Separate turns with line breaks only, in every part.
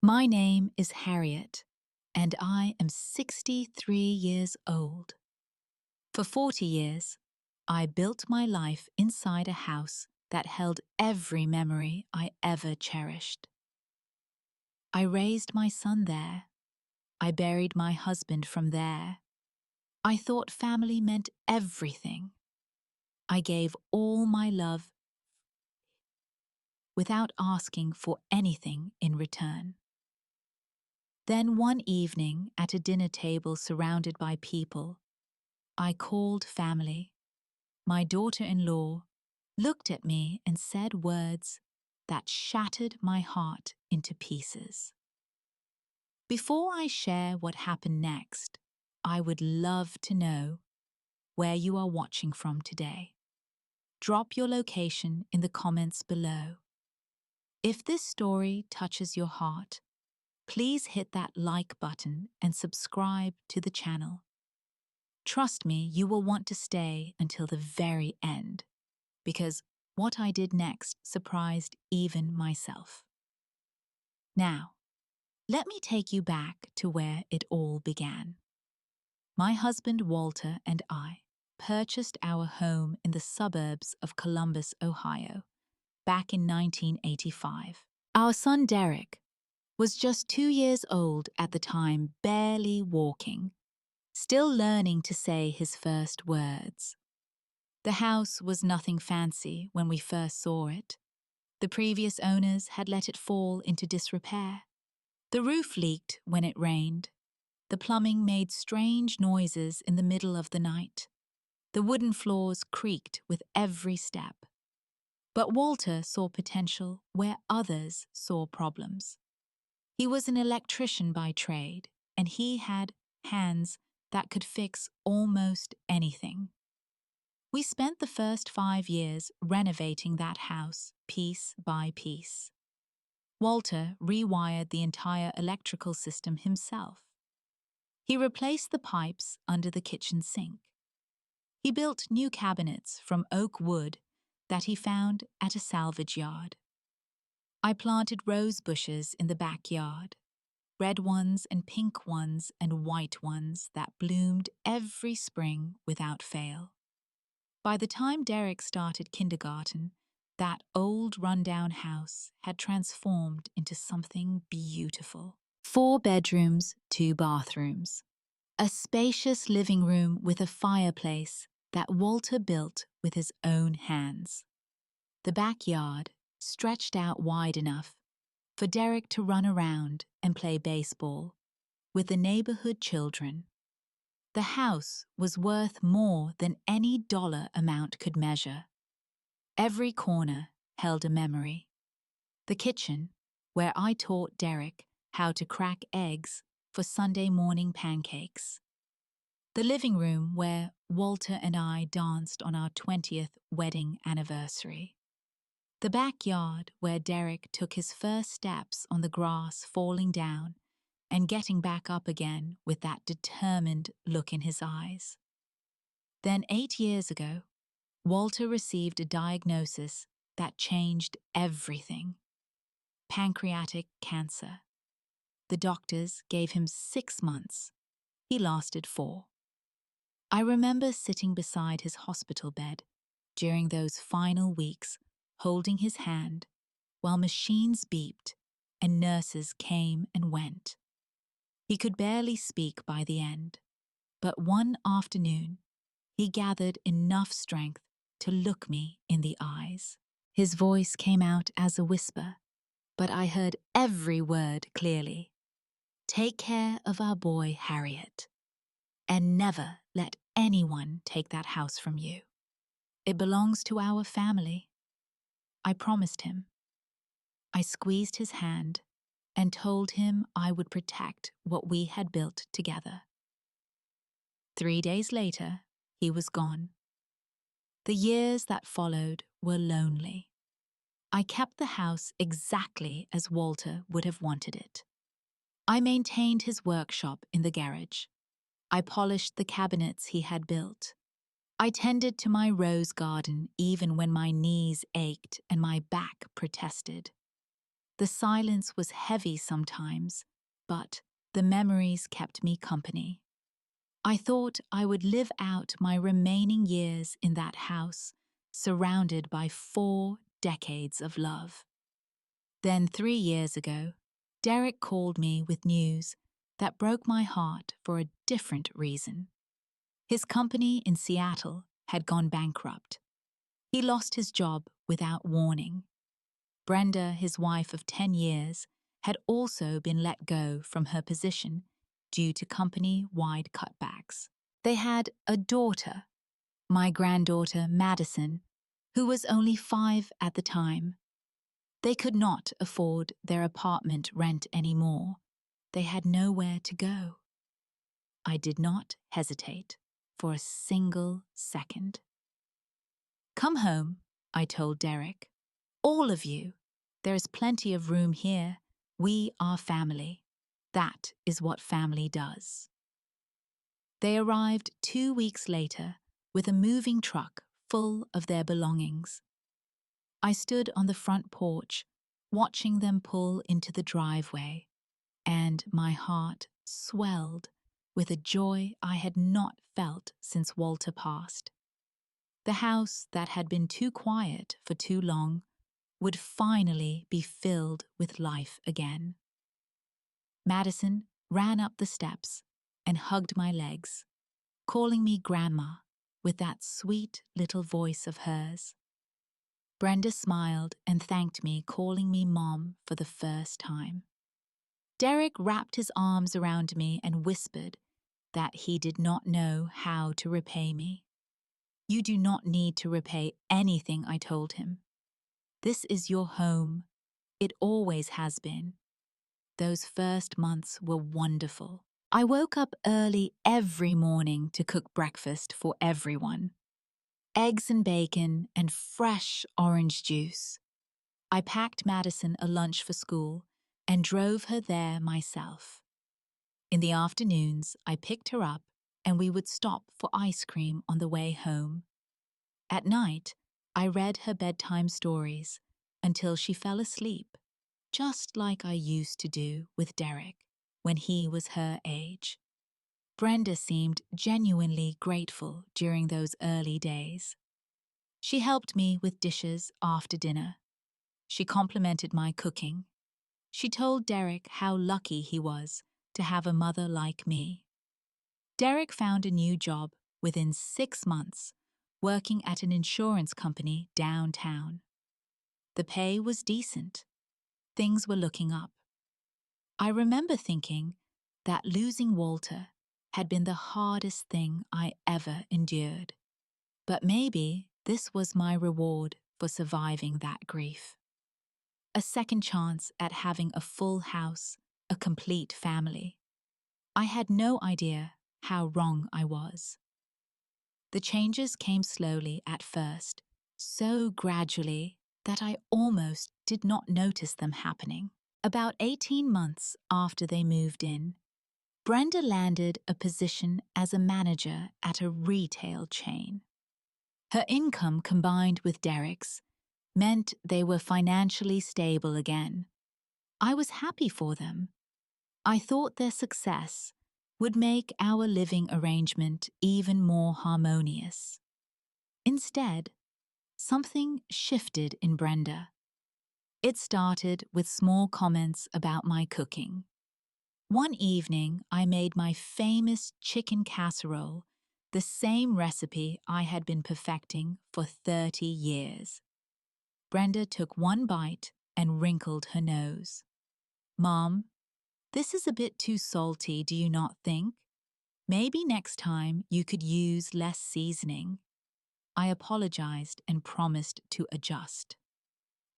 My name is Harriet, and I am 63 years old. For 40 years, I built my life inside a house that held every memory I ever cherished. I raised my son there. I buried my husband from there. I thought family meant everything. I gave all my love without asking for anything in return. Then one evening at a dinner table surrounded by people, I called family. My daughter-in-law looked at me and said words that shattered my heart into pieces. Before I share what happened next, I would love to know where you are watching from today. Drop your location in the comments below. If this story touches your heart, please hit that like button and subscribe to the channel. Trust me, you will want to stay until the very end, because what I did next surprised even myself. Now, let me take you back to where it all began. My husband Walter and I purchased our home in the suburbs of Columbus, Ohio, back in 1985. Our son Derek was just 2 years old at the time, barely walking, still learning to say his first words. The house was nothing fancy when we first saw it. The previous owners had let it fall into disrepair. The roof leaked when it rained. The plumbing made strange noises in the middle of the night. The wooden floors creaked with every step. But Walter saw potential where others saw problems. He was an electrician by trade, and he had hands that could fix almost anything. We spent the first 5 years renovating that house piece by piece. Walter rewired the entire electrical system himself. He replaced the pipes under the kitchen sink. He built new cabinets from oak wood that he found at a salvage yard. I planted rose bushes in the backyard, red ones and pink ones and white ones that bloomed every spring without fail. By the time Derek started kindergarten, that old rundown house had transformed into something beautiful. 4 bedrooms, 2 bathrooms. A spacious living room with a fireplace that Walter built with his own hands. The backyard stretched out wide enough for Derek to run around and play baseball with the neighborhood children. The house was worth more than any dollar amount could measure. Every corner held a memory. The kitchen, where I taught Derek how to crack eggs for Sunday morning pancakes. The living room where Walter and I danced on our 20th wedding anniversary. The backyard where Derek took his first steps on the grass, falling down and getting back up again with that determined look in his eyes. Then 8 years ago, Walter received a diagnosis that changed everything. Pancreatic cancer. The doctors gave him 6 months. He lasted 4. I remember sitting beside his hospital bed during those final weeks, holding his hand, while machines beeped and nurses came and went. He could barely speak by the end, but one afternoon, he gathered enough strength to look me in the eyes. His voice came out as a whisper, but I heard every word clearly. Take care of our boy, Harriet, and never let anyone take that house from you. It belongs to our family. I promised him. I squeezed his hand and told him I would protect what we had built together. 3 days later, he was gone. The years that followed were lonely. I kept the house exactly as Walter would have wanted it. I maintained his workshop in the garage. I polished the cabinets he had built. I tended to my rose garden even when my knees ached and my back protested. The silence was heavy sometimes, but the memories kept me company. I thought I would live out my remaining years in that house, surrounded by 4 decades of love. Then 3 years ago, Derek called me with news that broke my heart for a different reason. His company in Seattle had gone bankrupt. He lost his job without warning. Brenda, his wife of 10 years, had also been let go from her position due to company-wide cutbacks. They had a daughter, my granddaughter Madison, who was only 5 at the time. They could not afford their apartment rent anymore. They had nowhere to go. I did not hesitate for a single second. "Come home," I told Derek. "All of you. There is plenty of room here. We are family. That is what family does." They arrived 2 weeks later with a moving truck full of their belongings. I stood on the front porch, watching them pull into the driveway, and my heart swelled with a joy I had not felt since Walter passed. The house that had been too quiet for too long would finally be filled with life again. Madison ran up the steps and hugged my legs, calling me Grandma with that sweet little voice of hers. Brenda smiled and thanked me, calling me Mom for the first time. Derek wrapped his arms around me and whispered that he did not know how to repay me. "You do not need to repay anything," I told him. "This is your home. It always has been." Those first months were wonderful. I woke up early every morning to cook breakfast for everyone. Eggs and bacon and fresh orange juice. I packed Madison a lunch for school and drove her there myself. In the afternoons, I picked her up and we would stop for ice cream on the way home. At night, I read her bedtime stories until she fell asleep, just like I used to do with Derek when he was her age. Brenda seemed genuinely grateful during those early days. She helped me with dishes after dinner. She complimented my cooking. She told Derek how lucky he was to have a mother like me. Derek found a new job within 6 months, working at an insurance company downtown. The pay was decent. Things were looking up. I remember thinking that losing Walter had been the hardest thing I ever endured. But maybe this was my reward for surviving that grief. A second chance at having a full house, a complete family. I had no idea how wrong I was. The changes came slowly at first, so gradually that I almost did not notice them happening. About 18 months after they moved in, Brenda landed a position as a manager at a retail chain. Her income combined with Derek's meant they were financially stable again. I was happy for them. I thought their success would make our living arrangement even more harmonious. Instead, something shifted in Brenda. It started with small comments about my cooking. One evening, I made my famous chicken casserole, the same recipe I had been perfecting for 30 years. Brenda took one bite and wrinkled her nose. "Mom, this is a bit too salty, do you not think? Maybe next time you could use less seasoning." I apologized and promised to adjust.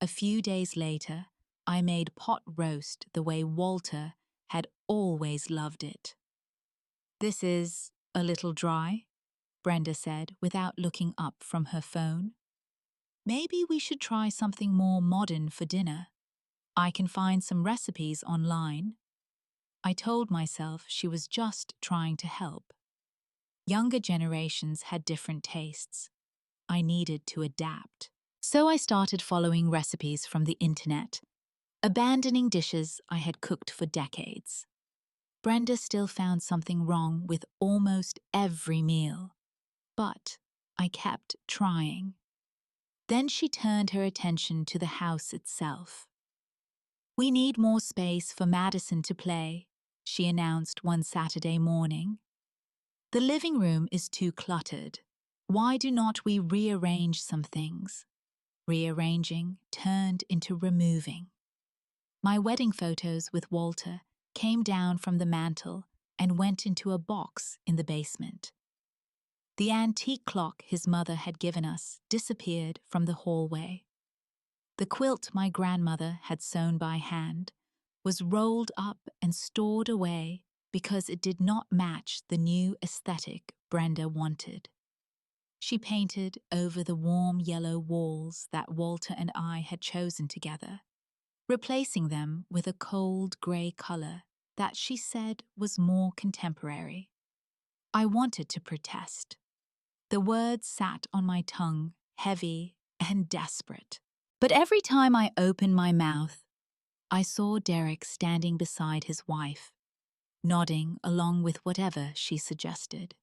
A few days later, I made pot roast the way Walter had always loved it. "This is a little dry," Brenda said without looking up from her phone. "Maybe we should try something more modern for dinner. I can find some recipes online." I told myself she was just trying to help. Younger generations had different tastes. I needed to adapt. So I started following recipes from the internet. abandoning dishes I had cooked for decades. Brenda still found something wrong with almost every meal, but I kept trying. Then she turned her attention to the house itself. "We need more space for Madison to play," she announced one Saturday morning. "The living room is too cluttered. Why do not we rearrange some things?" Rearranging turned into removing. My wedding photos with Walter came down from the mantel and went into a box in the basement. The antique clock his mother had given us disappeared from the hallway. The quilt my grandmother had sewn by hand was rolled up and stored away because it did not match the new aesthetic Brenda wanted. She painted over the warm yellow walls that Walter and I had chosen together, replacing them with a cold grey colour that she said was more contemporary. I wanted to protest. The words sat on my tongue, heavy and desperate. But every time I opened my mouth, I saw Derek standing beside his wife, nodding along with whatever she suggested.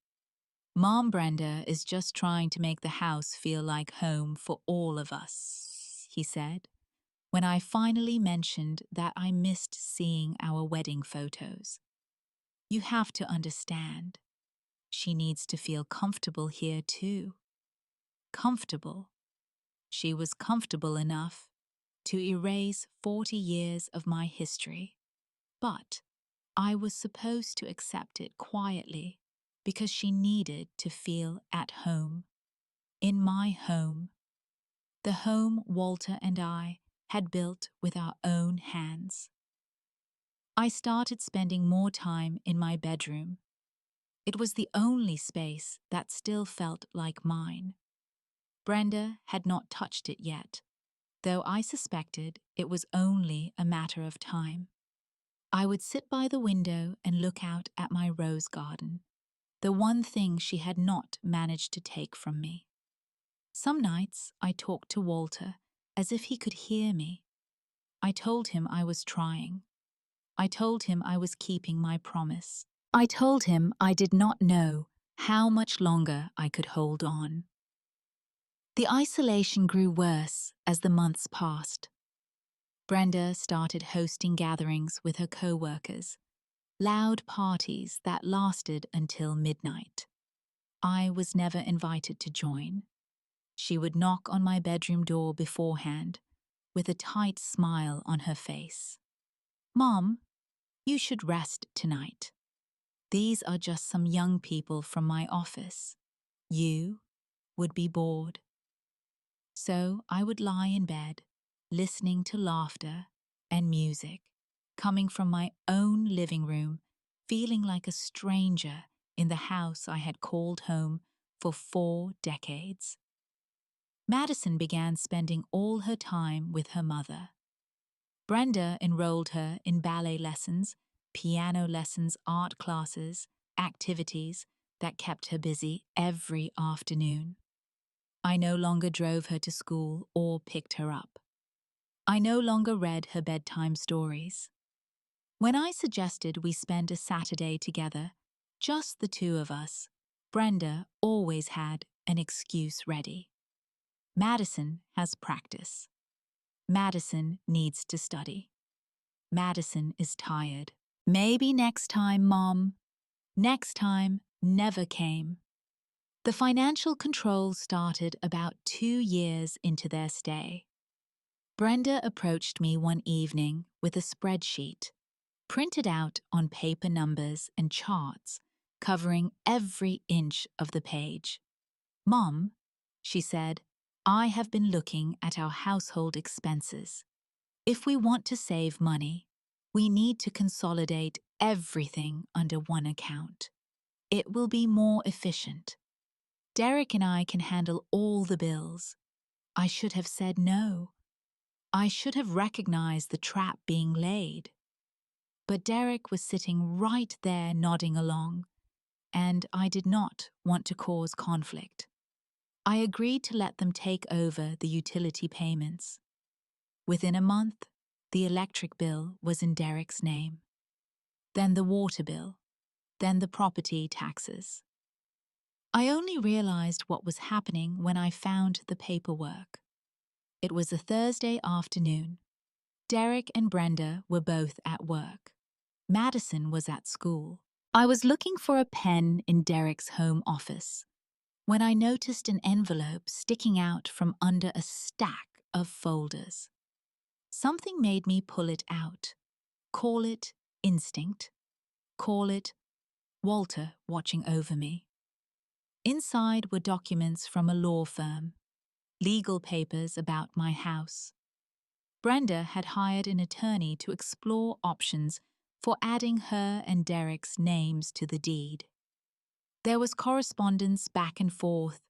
"Mom, Brenda is just trying to make the house feel like home for all of us," he said, when I finally mentioned that I missed seeing our wedding photos. "You have to understand. She needs to feel comfortable here too." Comfortable. She was comfortable enough to erase 40 years of my history, but I was supposed to accept it quietly because she needed to feel at home. In my home. The home Walter and I had built with our own hands. I started spending more time in my bedroom. It was the only space that still felt like mine. Brenda had not touched it yet, though I suspected it was only a matter of time. I would sit by the window and look out at my rose garden, the one thing she had not managed to take from me. Some nights I talked to Walter as if he could hear me. I told him I was trying. I told him I was keeping my promise. I told him I did not know how much longer I could hold on. The isolation grew worse as the months passed. Brenda started hosting gatherings with her co-workers, loud parties that lasted until midnight. I was never invited to join. She would knock on my bedroom door beforehand, with a tight smile on her face. "Mom, you should rest tonight. These are just some young people from my office. You would be bored." So I would lie in bed, listening to laughter and music, coming from my own living room, feeling like a stranger in the house I had called home for 4 decades. Madison began spending all her time with her mother. Brenda enrolled her in ballet lessons, piano lessons, art classes, activities that kept her busy every afternoon. I no longer drove her to school or picked her up. I no longer read her bedtime stories. When I suggested we spend a Saturday together, just the two of us, Brenda always had an excuse ready. "Madison has practice. Madison needs to study. Madison is tired. Maybe next time, Mom." Next time never came. The financial control started about 2 years into their stay. Brenda approached me one evening with a spreadsheet, printed out on paper numbers and charts covering every inch of the page. "Mom," she said, "I have been looking at our household expenses. If we want to save money, we need to consolidate everything under one account. It will be more efficient. Derek and I can handle all the bills." I should have said no. I should have recognized the trap being laid. But Derek was sitting right there nodding along, and I did not want to cause conflict. I agreed to let them take over the utility payments. Within a month, The electric bill was in Derek's name. Then the water bill. Then the property taxes. I only realized what was happening when I found the paperwork. It was a Thursday afternoon. Derek and Brenda were both at work. Madison was at school. I was looking for a pen in Derek's home office when I noticed an envelope sticking out from under a stack of folders. Something made me pull it out. Call it instinct. Call it Walter watching over me. Inside were documents from a law firm, legal papers about my house. Brenda had hired an attorney to explore options for adding her and Derek's names to the deed. There was correspondence back and forth,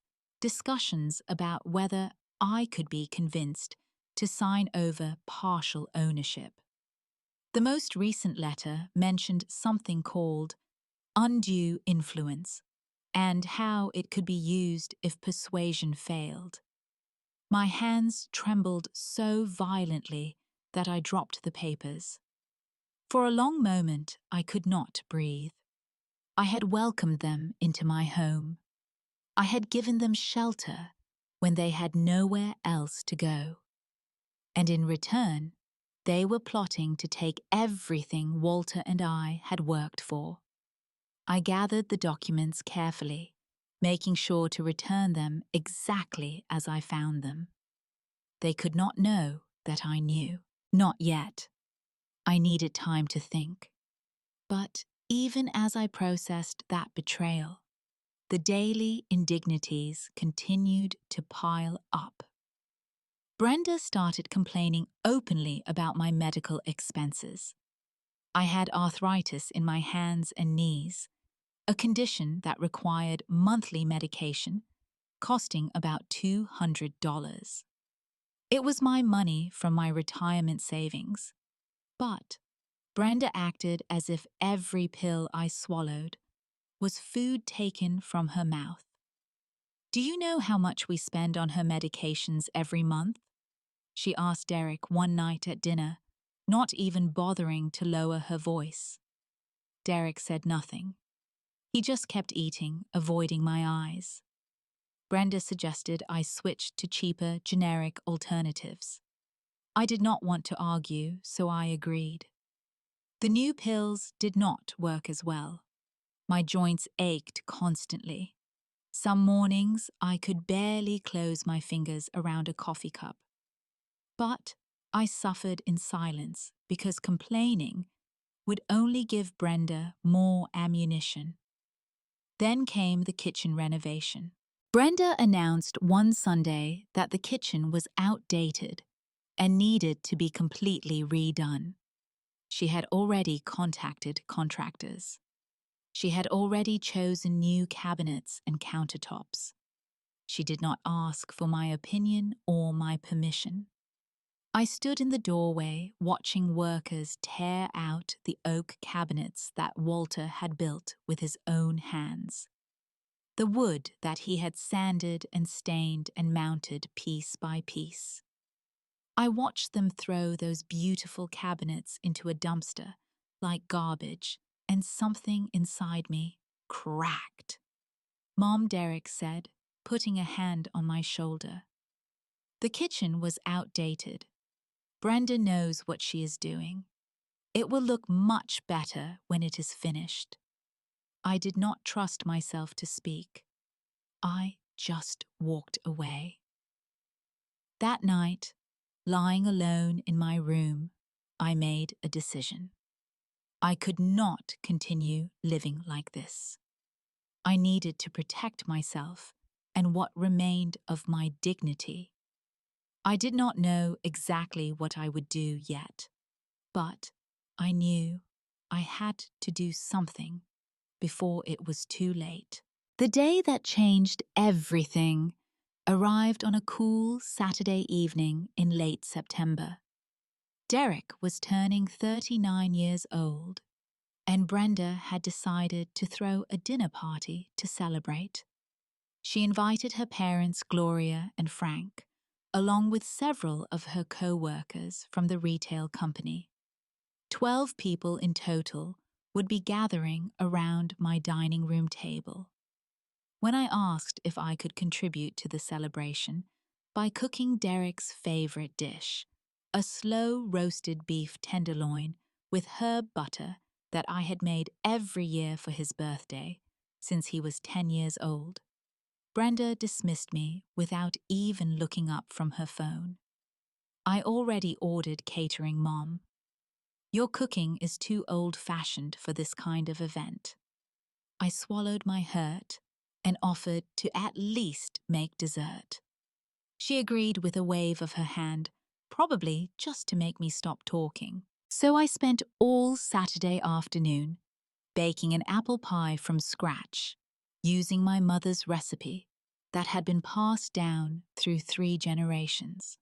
discussions about whether I could be convinced to sign over partial ownership. The most recent letter mentioned something called undue influence and how it could be used if persuasion failed. My hands trembled so violently that I dropped the papers. For a long moment, I could not breathe. I had welcomed them into my home. I had given them shelter when they had nowhere else to go. And in return, they were plotting to take everything Walter and I had worked for. I gathered the documents carefully, making sure to return them exactly as I found them. They could not know that I knew. Not yet. I needed time to think. But even as I processed that betrayal, the daily indignities continued to pile up. Brenda started complaining openly about my medical expenses. I had arthritis in my hands and knees, a condition that required monthly medication, costing about $200. It was my money from my retirement savings, but Brenda acted as if every pill I swallowed was food taken from her mouth. "Do you know how much we spend on her medications every month?" she asked Derek one night at dinner, not even bothering to lower her voice. Derek said nothing. He just kept eating, avoiding my eyes. Brenda suggested I switch to cheaper, generic alternatives. I did not want to argue, so I agreed. The new pills did not work as well. My joints ached constantly. Some mornings I could barely close my fingers around a coffee cup. But I suffered in silence because complaining would only give Brenda more ammunition. Then came the kitchen renovation. Brenda announced one Sunday that the kitchen was outdated and needed to be completely redone. She had already contacted contractors. She had already chosen new cabinets and countertops. She did not ask for my opinion or my permission. I stood in the doorway watching workers tear out the oak cabinets that Walter had built with his own hands. The wood that he had sanded and stained and mounted piece by piece. I watched them throw those beautiful cabinets into a dumpster like garbage, and something inside me cracked. Mom, Derek said, putting a hand on my shoulder. The kitchen was outdated. Brenda knows what she is doing. It will look much better when it is finished. I did not trust myself to speak. I just walked away. That night, lying alone in my room, I made a decision. I could not continue living like this. I needed to protect myself and what remained of my dignity. I did not know exactly what I would do yet, but I knew I had to do something before it was too late. The day that changed everything arrived on a cool Saturday evening in late September. Derek was turning 39 years old, and Brenda had decided to throw a dinner party to celebrate. She invited her parents, Gloria and Frank, along with several of her co-workers from the retail company. 12 people in total would be gathering around my dining room table. When I asked if I could contribute to the celebration by cooking Derek's favorite dish, a slow roasted beef tenderloin with herb butter that I had made every year for his birthday since he was 10 years old, Brenda dismissed me without even looking up from her phone. I already ordered catering, Mom. Your cooking is too old-fashioned for this kind of event. I swallowed my hurt and offered to at least make dessert. She agreed with a wave of her hand, probably just to make me stop talking. So I spent all Saturday afternoon baking an apple pie from scratch, using my mother's recipe that had been passed down through 3 generations.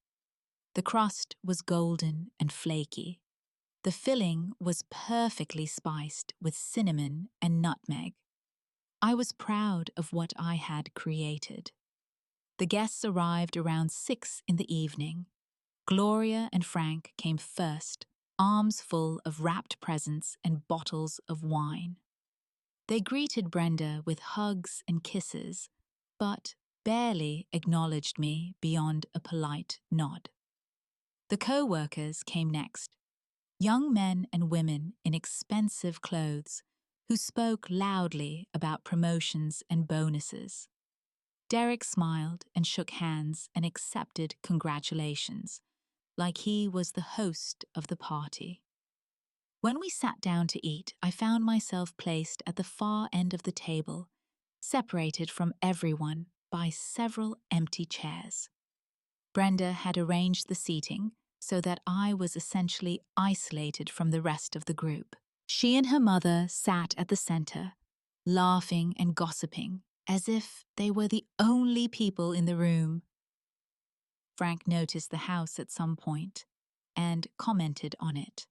The crust was golden and flaky. The filling was perfectly spiced with cinnamon and nutmeg. I was proud of what I had created. The guests arrived around 6 in the evening. Gloria and Frank came first, arms full of wrapped presents and bottles of wine. They greeted Brenda with hugs and kisses, but barely acknowledged me beyond a polite nod. The co-workers came next, young men and women in expensive clothes who spoke loudly about promotions and bonuses. Derek smiled and shook hands and accepted congratulations, like he was the host of the party. When we sat down to eat, I found myself placed at the far end of the table, separated from everyone by several empty chairs. Brenda had arranged the seating so that I was essentially isolated from the rest of the group. She and her mother sat at the center, laughing and gossiping, as if they were the only people in the room. Frank noticed the house at some point and commented on it.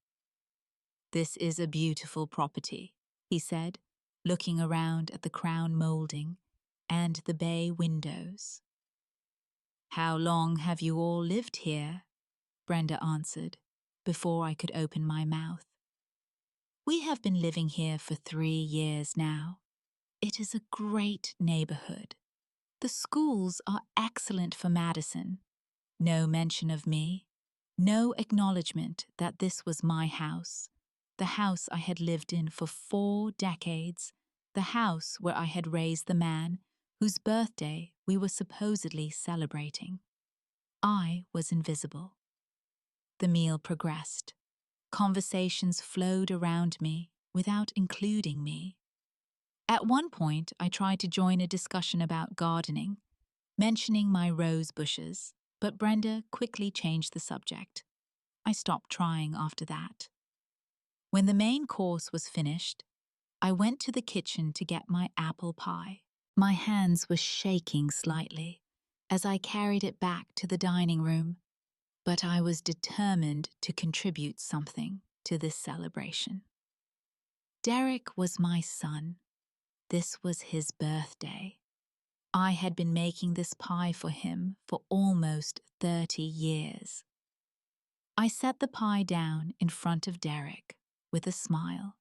"This is a beautiful property," he said, looking around at the crown molding and the bay windows. "How long have you all lived here?" Brenda answered, before I could open my mouth. "We have been living here for 3 years now. It is a great neighborhood. The schools are excellent for Madison. No mention of me. No acknowledgement that this was my house, the house I had lived in for 4 decades, the house where I had raised the man whose birthday we were supposedly celebrating. I was invisible. The meal progressed. Conversations flowed around me without including me. At one point, I tried to join a discussion about gardening, mentioning my rose bushes, but Brenda quickly changed the subject. I stopped trying after that. When the main course was finished, I went to the kitchen to get my apple pie. My hands were shaking slightly as I carried it back to the dining room, but I was determined to contribute something to this celebration. Derek was my son. This was his birthday. I had been making this pie for him for almost 30 years. I set the pie down in front of Derek with a smile.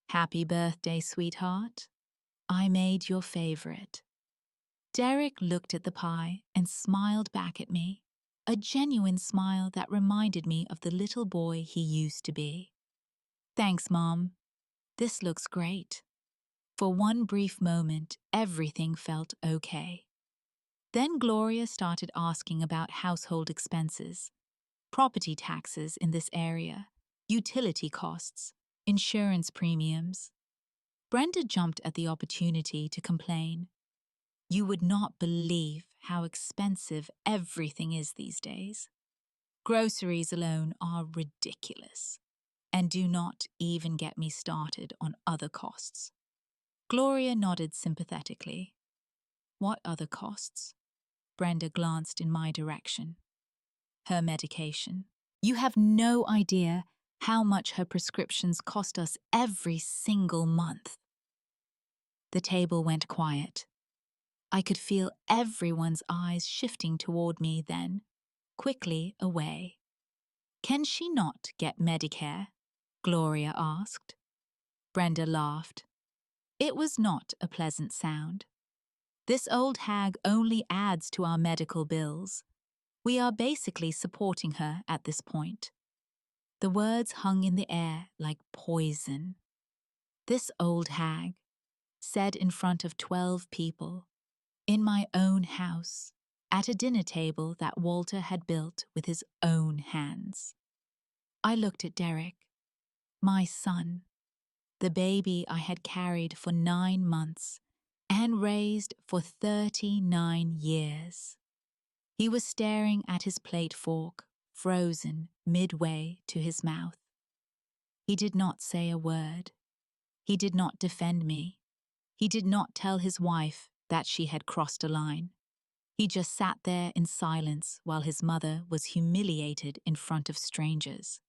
"Happy birthday, sweetheart. I made your favorite." Derek looked at the pie and smiled back at me, a genuine smile that reminded me of the little boy he used to be. "Thanks, Mom. This looks great." For one brief moment, everything felt okay. Then Gloria started asking about household expenses, property taxes in this area, utility costs, insurance premiums. Brenda jumped at the opportunity to complain. "You would not believe how expensive everything is these days. Groceries alone are ridiculous. And do not even get me started on other costs." Gloria nodded sympathetically. "What other costs?" Brenda glanced in my direction. "Her medication. You have no idea how much her prescriptions cost us every single month." The table went quiet. I could feel everyone's eyes shifting toward me then, quickly away. "Can she not get Medicare?" Gloria asked. Brenda laughed. It was not a pleasant sound. "This old hag only adds to our medical bills. We are basically supporting her at this point." The words hung in the air like poison. This old hag, said in front of 12 people, in my own house, at a dinner table that Walter had built with his own hands. I looked at Derek, my son, the baby I had carried for 9 months and raised for 39 years. He was staring at his plate fork, frozen midway to his mouth. He did not say a word. He did not defend me. He did not tell his wife that she had crossed a line. He just sat there in silence while his mother was humiliated in front of strangers.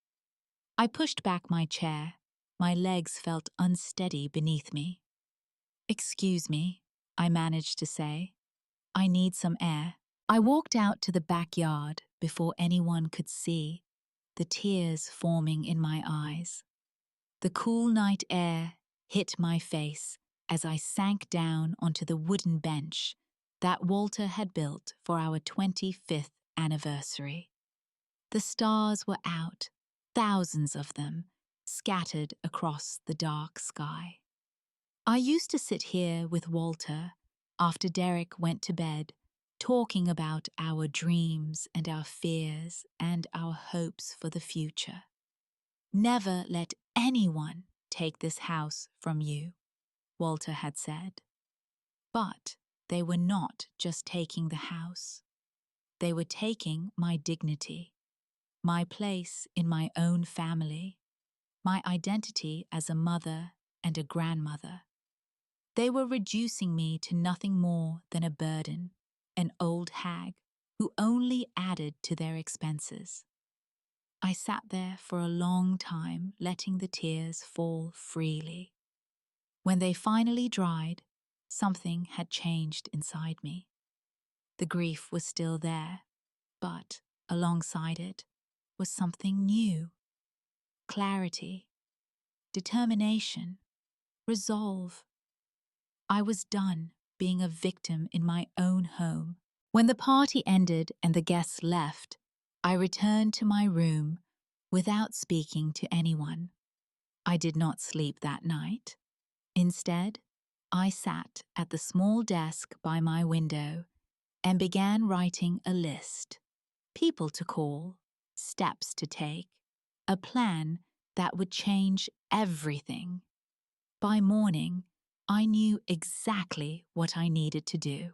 I pushed back my chair. My legs felt unsteady beneath me. "Excuse me," I managed to say. "I need some air." I walked out to the backyard before anyone could see, the tears forming in my eyes. The cool night air hit my face as I sank down onto the wooden bench that Walter had built for our 25th anniversary. The stars were out, thousands of them, scattered across the dark sky. I used to sit here with Walter after Derek went to bed, talking about our dreams and our fears and our hopes for the future. "Never let anyone take this house from you," Walter had said. But they were not just taking the house. They were taking my dignity, my place in my own family, my identity as a mother and a grandmother. They were reducing me to nothing more than a burden, an old hag who only added to their expenses. I sat there for a long time, letting the tears fall freely. When they finally dried, something had changed inside me. The grief was still there, but alongside it was something new. Clarity, determination, resolve. I was done being a victim in my own home. When the party ended and the guests left, I returned to my room without speaking to anyone. I did not sleep that night. Instead, I sat at the small desk by my window and began writing a list. People to call, steps to take, a plan that would change everything. By morning, I knew exactly what I needed to do.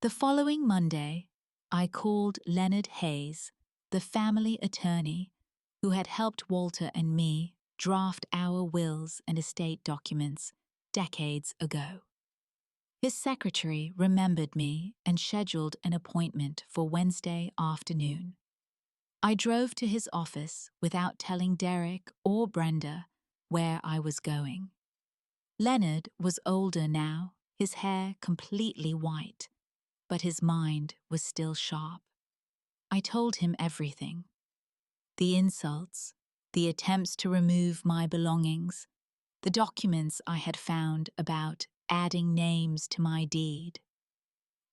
The following Monday, I called Leonard Hayes, the family attorney who had helped Walter and me draft our wills and estate documents decades ago. His secretary remembered me and scheduled an appointment for Wednesday afternoon. I drove to his office without telling Derek or Brenda where I was going. Leonard was older now, his hair completely white, but his mind was still sharp. I told him everything. The insults, the attempts to remove my belongings, the documents I had found about adding names to my deed.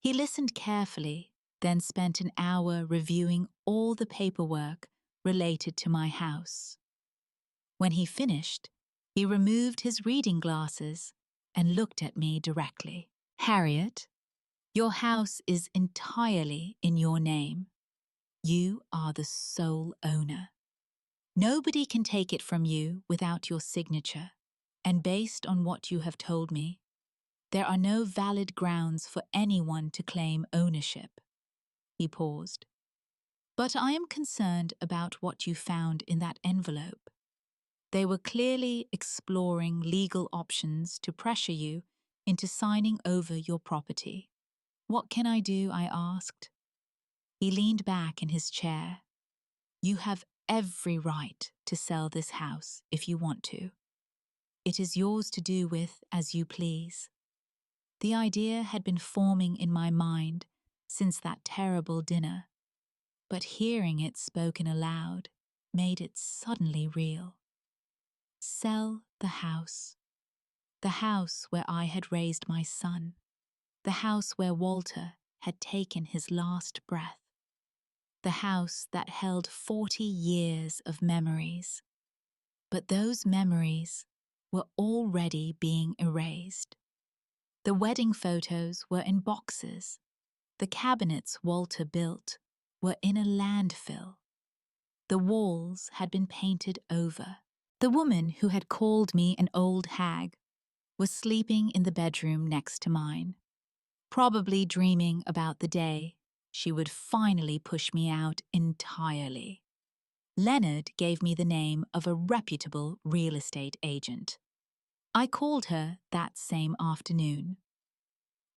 He listened carefully, then spent an hour reviewing all the paperwork related to my house. When he finished, he removed his reading glasses and looked at me directly. "Harriet, your house is entirely in your name. You are the sole owner. Nobody can take it from you without your signature, and based on what you have told me, there are no valid grounds for anyone to claim ownership." He paused. "But I am concerned about what you found in that envelope. They were clearly exploring legal options to pressure you into signing over your property." "What can I do?" I asked. He leaned back in his chair. "You have every right to sell this house if you want to. It is yours to do with as you please. The idea had been forming in my mind since that terrible dinner, but hearing it spoken aloud made it suddenly real. Sell the house where I had raised my son, the house where Walter had taken his last breath, the house that held 40 years of memories. But those memories were already being erased. The wedding photos were in boxes. The cabinets Walter built were in a landfill. The walls had been painted over. The woman who had called me an old hag was sleeping in the bedroom next to mine, probably dreaming about the day she would finally push me out entirely. Leonard gave me the name of a reputable real estate agent. I called her that same afternoon.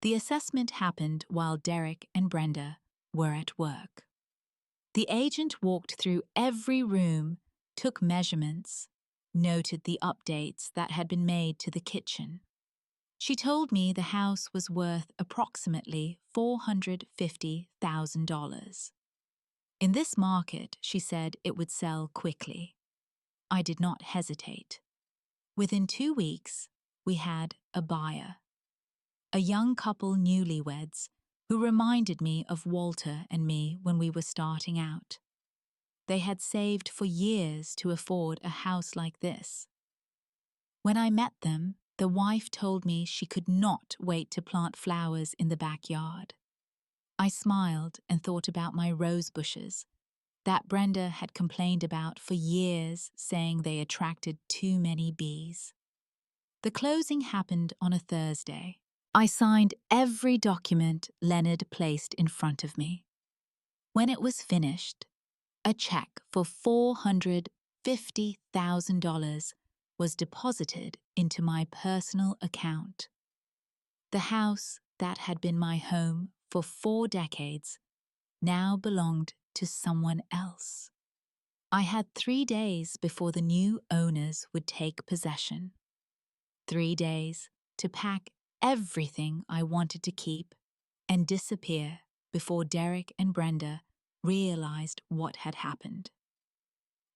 The assessment happened while Derek and Brenda were at work. The agent walked through every room, took measurements, noted the updates that had been made to the kitchen. She told me the house was worth approximately $450,000. In this market, she said it would sell quickly. I did not hesitate. Within 2 weeks, we had a buyer. A young couple newlyweds who reminded me of Walter and me when we were starting out. They had saved for years to afford a house like this. When I met them, the wife told me she could not wait to plant flowers in the backyard. I smiled and thought about my rose bushes that Brenda had complained about for years, saying they attracted too many bees. The closing happened on a Thursday. I signed every document Leonard placed in front of me. When it was finished, a check for $450,000 was deposited into my personal account. The house that had been my home for 4 decades now belonged to someone else. I had 3 days before the new owners would take possession. 3 days to pack everything I wanted to keep and disappear before Derek and Brenda realized what had happened.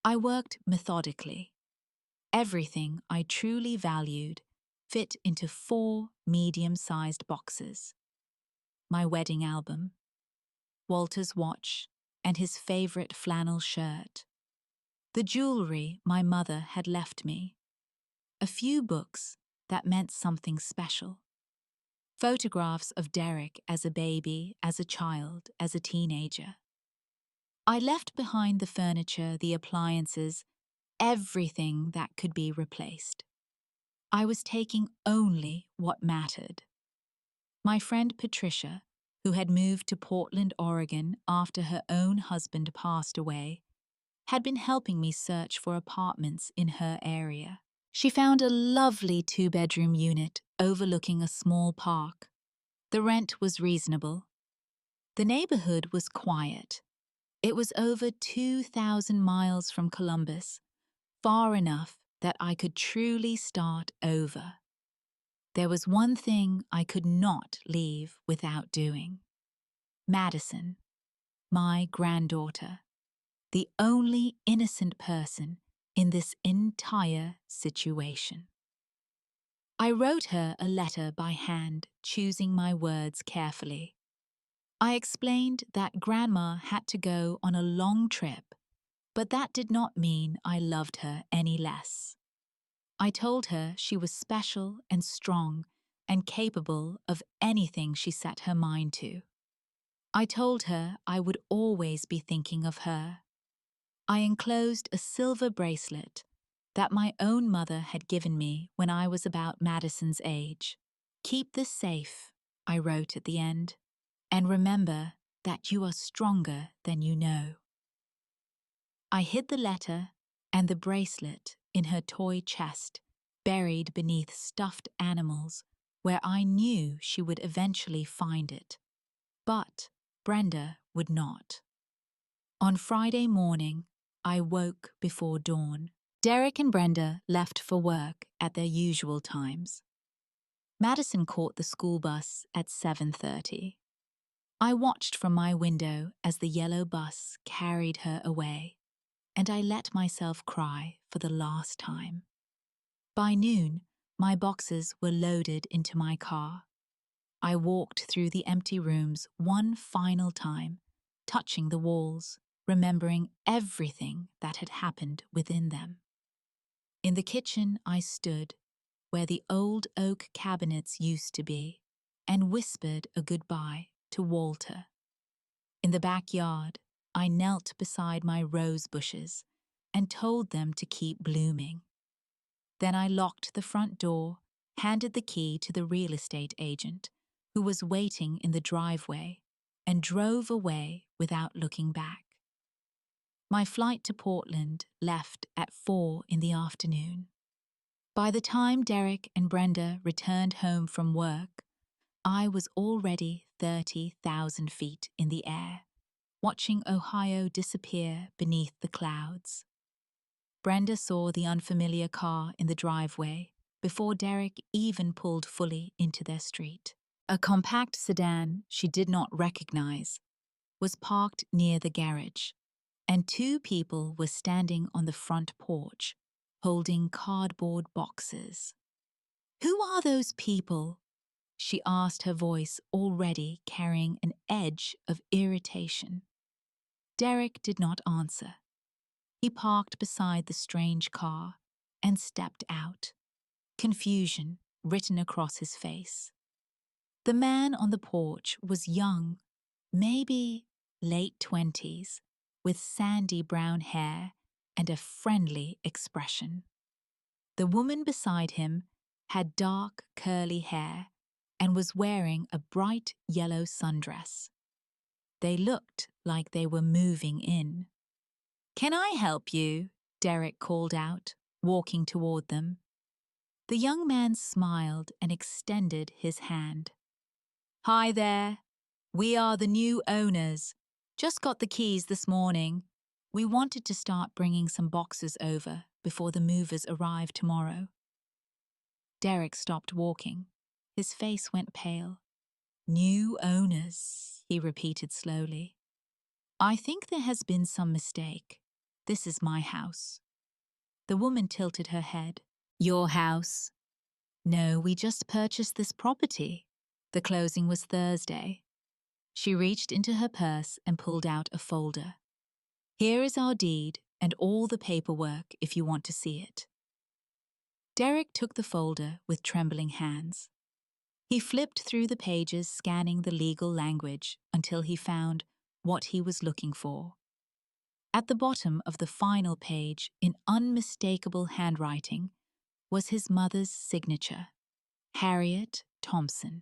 I worked methodically. Everything I truly valued fit into 4 medium-sized boxes. My wedding album, Walter's watch, and his favorite flannel shirt, the jewelry my mother had left me, a few books that meant something special, photographs of Derek as a baby, as a child, as a teenager. I left behind the furniture, the appliances, everything that could be replaced. I was taking only what mattered. My friend Patricia, who had moved to Portland, Oregon after her own husband passed away, had been helping me search for apartments in her area. She found a lovely 2-bedroom unit overlooking a small park. The rent was reasonable. The neighborhood was quiet. It was over 2,000 miles from Columbus, far enough that I could truly start over. There was one thing I could not leave without doing. Madison, my granddaughter, the only innocent person in this entire situation. I wrote her a letter by hand, choosing my words carefully. I explained that Grandma had to go on a long trip, but that did not mean I loved her any less. I told her she was special and strong and capable of anything she set her mind to. I told her I would always be thinking of her. I enclosed a silver bracelet that my own mother had given me when I was about Madison's age. "Keep this safe," I wrote at the end, "and remember that you are stronger than you know." I hid the letter and the bracelet in her toy chest, buried beneath stuffed animals, where I knew she would eventually find it. But Brenda would not. On Friday morning, I woke before dawn. Derek and Brenda left for work at their usual times. Madison caught the school bus at 7:30. I watched from my window as the yellow bus carried her away, and I let myself cry for the last time. By noon, my boxes were loaded into my car. I walked through the empty rooms one final time, touching the walls, remembering everything that had happened within them. In the kitchen, I stood, where the old oak cabinets used to be, and whispered a goodbye to Walter. In the backyard, I knelt beside my rose bushes and told them to keep blooming. Then I locked the front door, handed the key to the real estate agent, who was waiting in the driveway, and drove away without looking back. My flight to Portland left at 4 in the afternoon. By the time Derek and Brenda returned home from work, I was already 30,000 feet in the air, watching Ohio disappear beneath the clouds. Brenda saw the unfamiliar car in the driveway before Derek even pulled fully into their street. A compact sedan she did not recognize was parked near the garage, and two people were standing on the front porch, holding cardboard boxes. "Who are those people?" she asked, her voice already carrying an edge of irritation. Derek did not answer. He parked beside the strange car and stepped out, confusion written across his face. The man on the porch was young, maybe late 20s, with sandy brown hair and a friendly expression. The woman beside him had dark, curly hair and was wearing a bright yellow sundress. They looked like they were moving in. "Can I help you?" Derek called out, walking toward them. The young man smiled and extended his hand. "Hi there. We are the new owners. Just got the keys this morning. We wanted to start bringing some boxes over before the movers arrive tomorrow." Derek stopped walking. His face went pale. "New owners," he repeated slowly. "I think there has been some mistake. This is my house." The woman tilted her head. "Your house?" "No, we just purchased this property. The closing was Thursday." She reached into her purse and pulled out a folder. "Here is our deed and all the paperwork if you want to see it." Derek took the folder with trembling hands. He flipped through the pages, scanning the legal language until he found what he was looking for. At the bottom of the final page, in unmistakable handwriting, was his mother's signature, Harriet Thompson.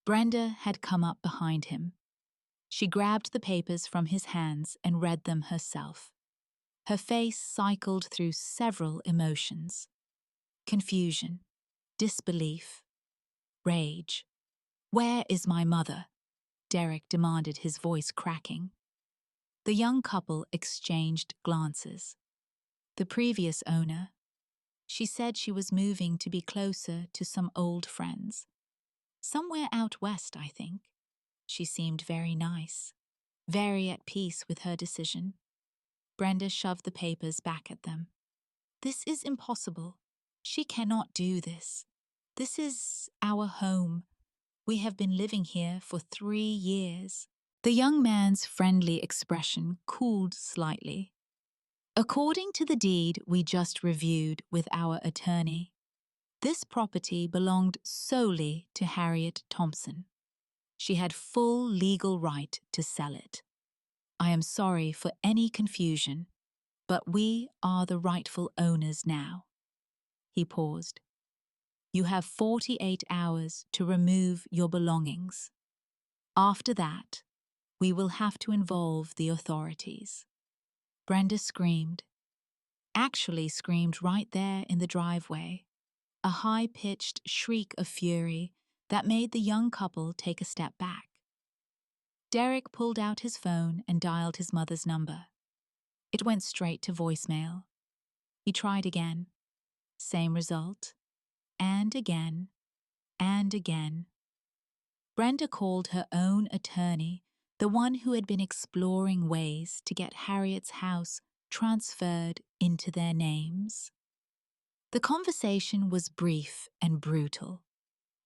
Brenda had come up behind him. She grabbed the papers from his hands and read them herself. Her face cycled through several emotions: confusion, disbelief, rage. "Where is my mother?" Derek demanded, his voice cracking. The young couple exchanged glances. The previous owner, she said she was moving to be closer to some old friends. Somewhere out west, I think. She seemed very nice, very at peace with her decision. Brenda shoved the papers back at them. "This is impossible. She cannot do this. This is our home. We have been living here for 3 years." The young man's friendly expression cooled slightly. "According to the deed we just reviewed with our attorney, this property belonged solely to Harriet Thompson. She had full legal right to sell it. I am sorry for any confusion, but we are the rightful owners now." He paused. "You have 48 hours to remove your belongings. After that, we will have to involve the authorities." Brenda screamed. Actually screamed right there in the driveway, a high-pitched shriek of fury that made the young couple take a step back. Derek pulled out his phone and dialed his mother's number. It went straight to voicemail. He tried again. Same result. And again. and again. Brenda called her own attorney, the one who had been exploring ways to get Harriet's house transferred into their names. The conversation was brief and brutal.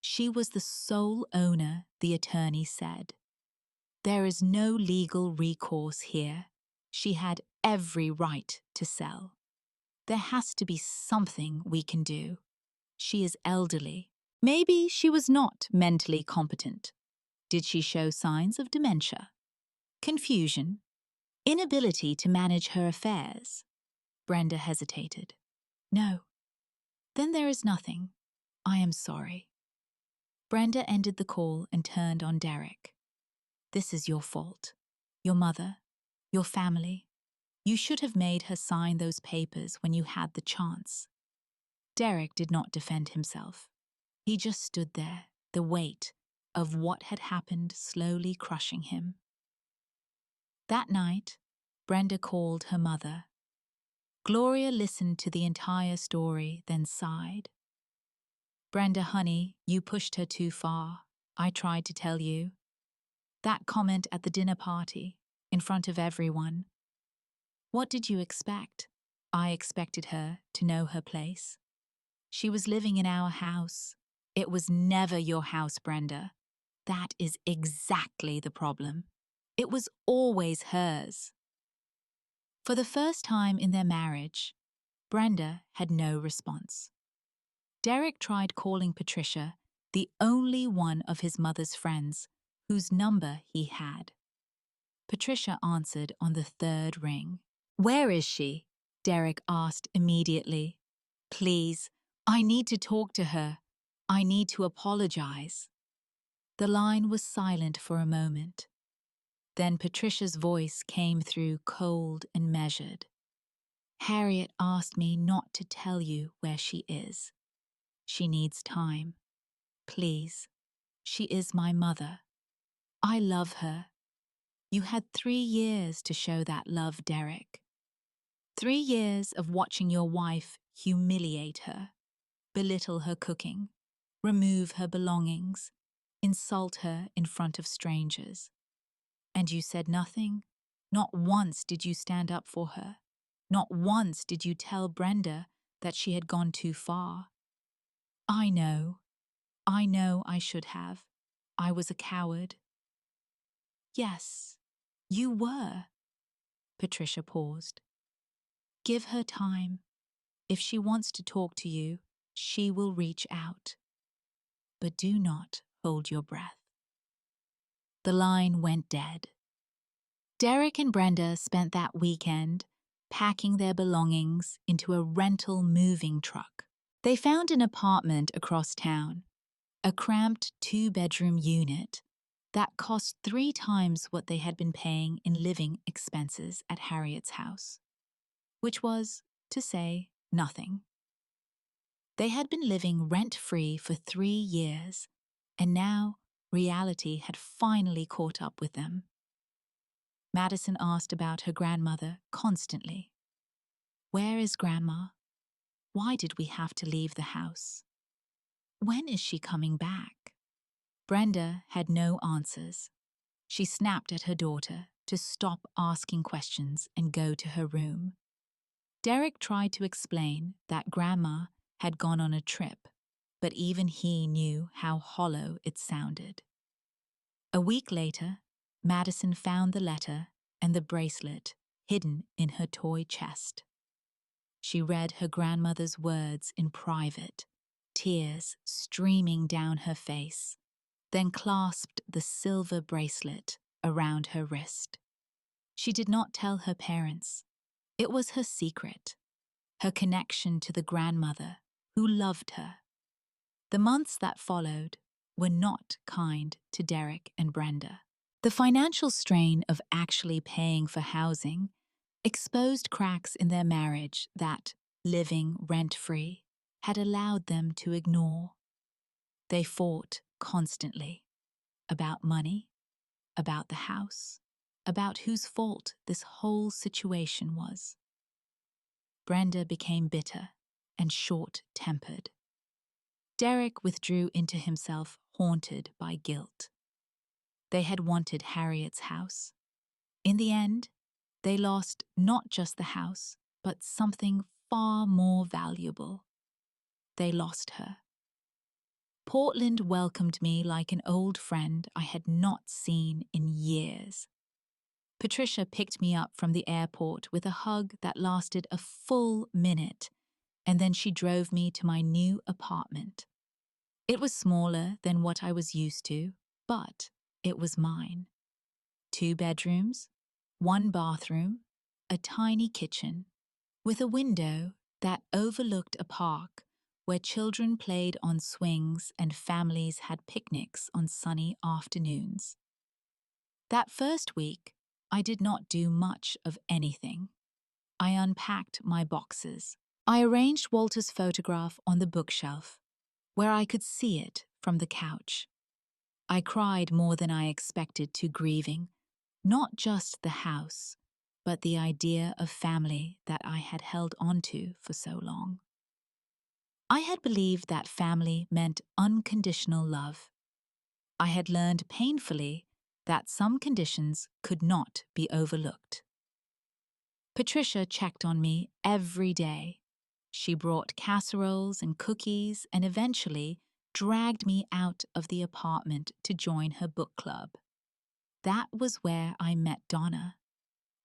She was the sole owner, the attorney said. There is no legal recourse here. She had every right to sell. There has to be something we can do. She is elderly. Maybe she was not mentally competent. Did she show signs of dementia? Confusion? Inability to manage her affairs? Brenda hesitated. No. Then there is nothing. I am sorry. Brenda ended the call and turned on Derek. This is your fault. Your mother, your family. You should have made her sign those papers when you had the chance. Derek did not defend himself. He just stood there, the weight of what had happened slowly crushing him. That night, Brenda called her mother. Gloria listened to the entire story, then sighed. Brenda, honey, you pushed her too far. I tried to tell you. That comment at the dinner party, in front of everyone. What did you expect? I expected her to know her place. She was living in our house. It was never your house, Brenda. That is exactly the problem. It was always hers. For the first time in their marriage, Brenda had no response. Derek tried calling Patricia, the only one of his mother's friends whose number he had. Patricia answered on the third ring. Where is she? Derek asked immediately. Please, I need to talk to her. I need to apologize. The line was silent for a moment. Then Patricia's voice came through cold and measured. Harriet asked me not to tell you where she is. She needs time. Please, she is my mother. I love her. You had 3 years to show that love, Derek. 3 years of watching your wife humiliate her, belittle her cooking, remove her belongings, insult her in front of strangers. And you said nothing? Not once did you stand up for her. Not once did you tell Brenda that she had gone too far. I know I should have. I was a coward. Yes, you were. Patricia paused. Give her time. If she wants to talk to you, she will reach out. But do not hold your breath. The line went dead. Derek and Brenda spent that weekend packing their belongings into a rental moving truck. They found an apartment across town, a cramped 2-bedroom unit that cost 3 times what they had been paying in living expenses at Harriet's house, which was, to say, nothing. They had been living rent-free for 3 years, and now reality had finally caught up with them. Madison asked about her grandmother constantly. Where is Grandma? Why did we have to leave the house? When is she coming back? Brenda had no answers. She snapped at her daughter to stop asking questions and go to her room. Derek tried to explain that Grandma had gone on a trip, but even he knew how hollow it sounded. A week later, Madison found the letter and the bracelet hidden in her toy chest. She read her grandmother's words in private, tears streaming down her face, then clasped the silver bracelet around her wrist. She did not tell her parents. It was her secret, her connection to the grandmother who loved her. The months that followed were not kind to Derek and Brenda. The financial strain of actually paying for housing exposed cracks in their marriage that, living rent-free, had allowed them to ignore. They fought constantly about money, about the house, about whose fault this whole situation was. Brenda became bitter and short-tempered. Derek withdrew into himself, haunted by guilt. They had wanted Harriet's house. In the end, they lost not just the house, but something far more valuable. They lost her. Portland welcomed me like an old friend I had not seen in years. Patricia picked me up from the airport with a hug that lasted a full minute, and then she drove me to my new apartment. It was smaller than what I was used to, but it was mine. 2 bedrooms, 1 bathroom, a tiny kitchen, with a window that overlooked a park where children played on swings and families had picnics on sunny afternoons. That first week, I did not do much of anything. I unpacked my boxes. I arranged Walter's photograph on the bookshelf, where I could see it from the couch. I cried more than I expected to grieving, not just the house, but the idea of family that I had held onto for so long. I had believed that family meant unconditional love. I had learned painfully that some conditions could not be overlooked. Patricia checked on me every day. She brought casseroles and cookies and eventually dragged me out of the apartment to join her book club. That was where I met Donna.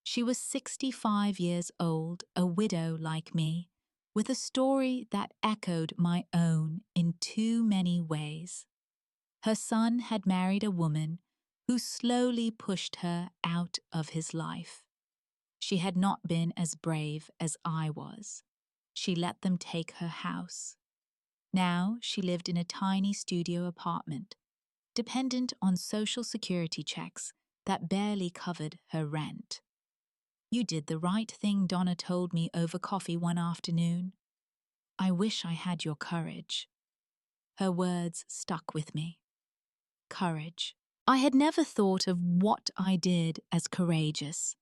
She was 65 years old, a widow like me, with a story that echoed my own in too many ways. Her son had married a woman who slowly pushed her out of his life. She had not been as brave as I was. She let them take her house. Now she lived in a tiny studio apartment, dependent on Social Security checks that barely covered her rent. "You did the right thing," Donna told me over coffee one afternoon. "I wish I had your courage." Her words stuck with me. Courage. I had never thought of what I did as courageous.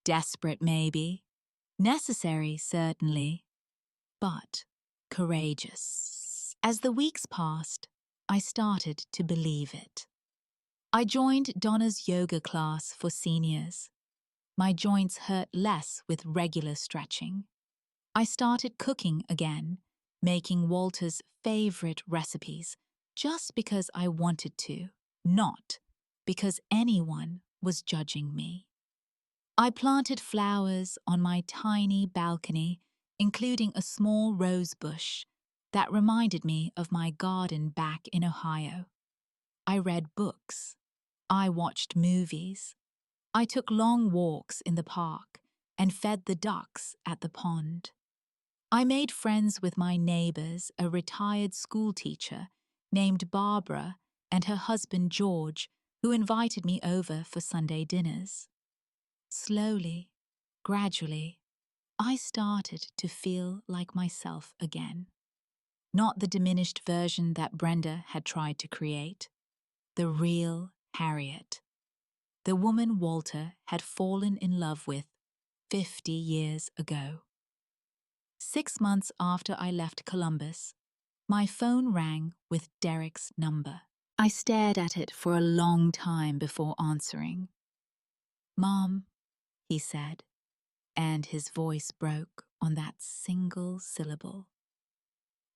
Desperate, maybe. Necessary, certainly. But courageous. As the weeks passed, I started to believe it. I joined Donna's yoga class for seniors. My joints hurt less with regular stretching. I started cooking again, making Walter's favorite recipes just because I wanted to, not because anyone was judging me. I planted flowers on my tiny balcony, including a small rose bush that reminded me of my garden back in Ohio. I read books. I watched movies. I took long walks in the park and fed the ducks at the pond. I made friends with my neighbors, a retired school teacher named Barbara and her husband George, who invited me over for Sunday dinners. Slowly, gradually, I started to feel like myself again. Not the diminished version that Brenda had tried to create. The real Harriet. The woman Walter had fallen in love with 50 years ago. 6 months after I left Columbus, my phone rang with Derek's number. I stared at it for a long time before answering. "Mom," he said, and his voice broke on that single syllable.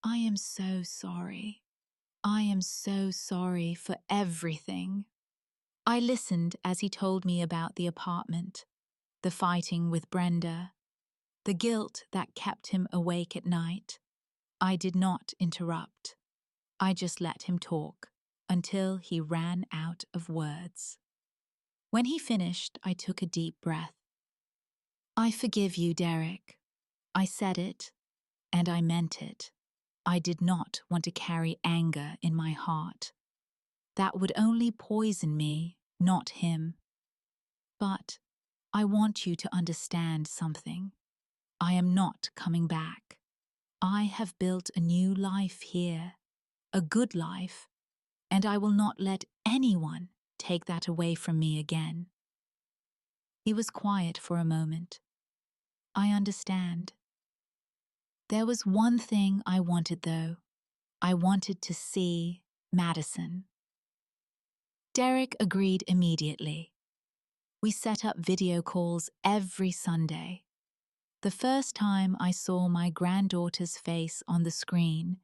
"I am so sorry. I am so sorry for everything." I listened as he told me about the apartment, the fighting with Brenda, the guilt that kept him awake at night. I did not interrupt. I just let him talk until he ran out of words. When he finished, I took a deep breath. "I forgive you, Derek." I said it, and I meant it. I did not want to carry anger in my heart. That would only poison me, not him. But I want you to understand something. I am not coming back. I have built a new life here, a good life, and I will not let anyone take that away from me again. He was quiet for a moment. "I understand." There was one thing I wanted, though. I wanted to see Madison. Derek agreed immediately. We set up video calls every Sunday. The first time I saw my granddaughter's face on the screen,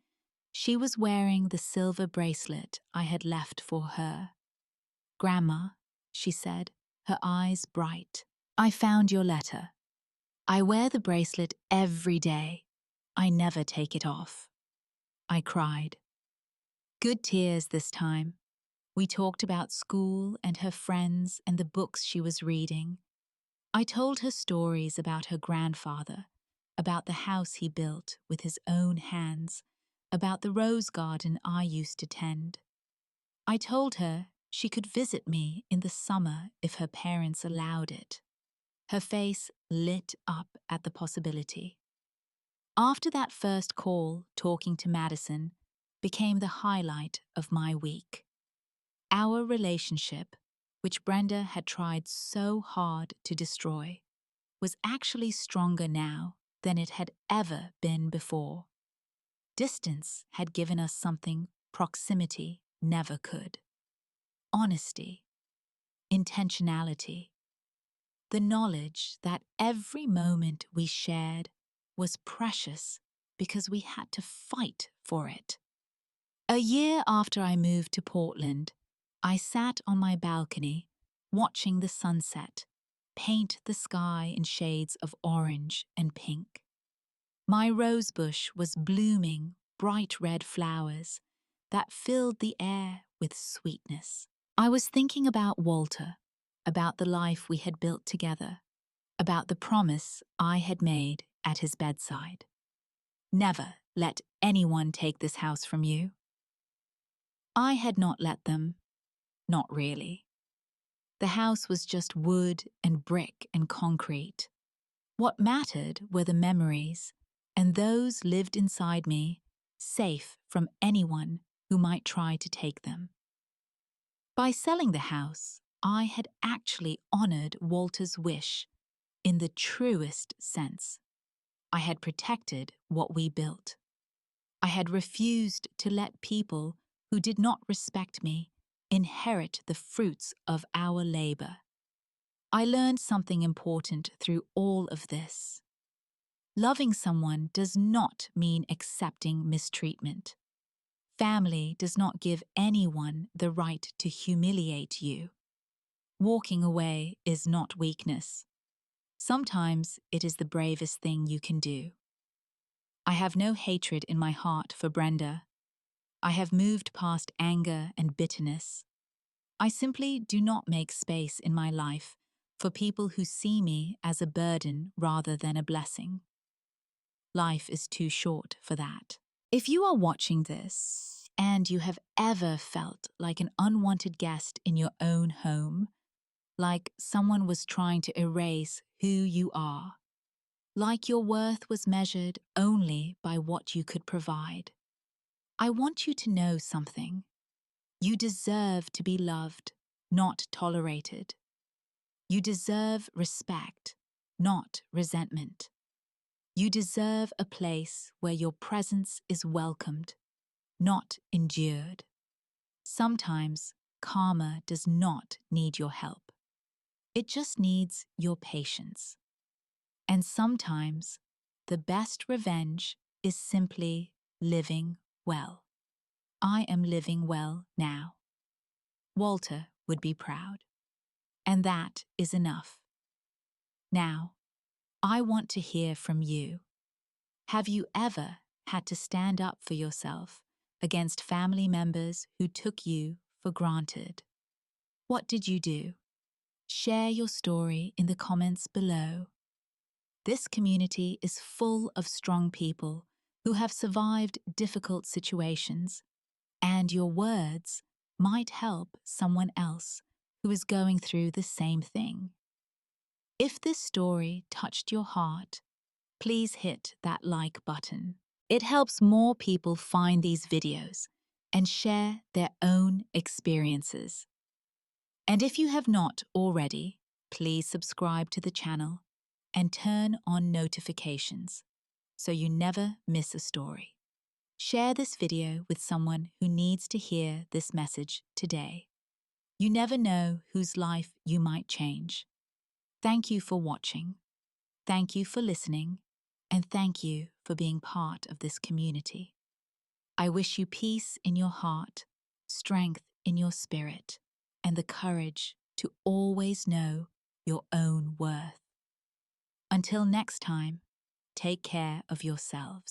she was wearing the silver bracelet I had left for her. "Grandma," she said, her eyes bright, "I found your letter. I wear the bracelet every day. I never take it off." I cried. Good tears this time. We talked about school and her friends and the books she was reading. I told her stories about her grandfather, about the house he built with his own hands, about the rose garden I used to tend. I told her she could visit me in the summer if her parents allowed it. Her face lit up at the possibility. After that first call, talking to Madison became the highlight of my week. Our relationship, which Brenda had tried so hard to destroy, was actually stronger now than it had ever been before. Distance had given us something proximity never could: honesty, intentionality, the knowledge that every moment we shared was precious because we had to fight for it. A year after I moved to Portland, I sat on my balcony watching the sunset paint the sky in shades of orange and pink. My rosebush was blooming bright red flowers that filled the air with sweetness. I was thinking about Walter, about the life we had built together, about the promise I had made at his bedside. "Never let anyone take this house from you." I had not let them, not really. The house was just wood and brick and concrete. What mattered were the memories, and those lived inside me, safe from anyone who might try to take them. By selling the house, I had actually honored Walter's wish in the truest sense. I had protected what we built. I had refused to let people who did not respect me inherit the fruits of our labor. I learned something important through all of this. Loving someone does not mean accepting mistreatment. Family does not give anyone the right to humiliate you. Walking away is not weakness. Sometimes it is the bravest thing you can do. I have no hatred in my heart for Brenda. I have moved past anger and bitterness. I simply do not make space in my life for people who see me as a burden rather than a blessing. Life is too short for that. If you are watching this and you have ever felt like an unwanted guest in your own home, like someone was trying to erase who you are, like your worth was measured only by what you could provide, I want you to know something. You deserve to be loved, not tolerated. You deserve respect, not resentment. You deserve a place where your presence is welcomed, not endured. Sometimes karma does not need your help. It just needs your patience. And sometimes the best revenge is simply living well. I am living well now. Walter would be proud. And that is enough. Now, I want to hear from you. Have you ever had to stand up for yourself against family members who took you for granted? What did you do? Share your story in the comments below. This community is full of strong people who have survived difficult situations, and your words might help someone else who is going through the same thing. If this story touched your heart, please hit that like button. It helps more people find these videos and share their own experiences. And if you have not already, please subscribe to the channel and turn on notifications so you never miss a story. Share this video with someone who needs to hear this message today. You never know whose life you might change. Thank you for watching. Thank you for listening. And thank you for being part of this community. I wish you peace in your heart, strength in your spirit, and the courage to always know your own worth. Until next time, take care of yourselves.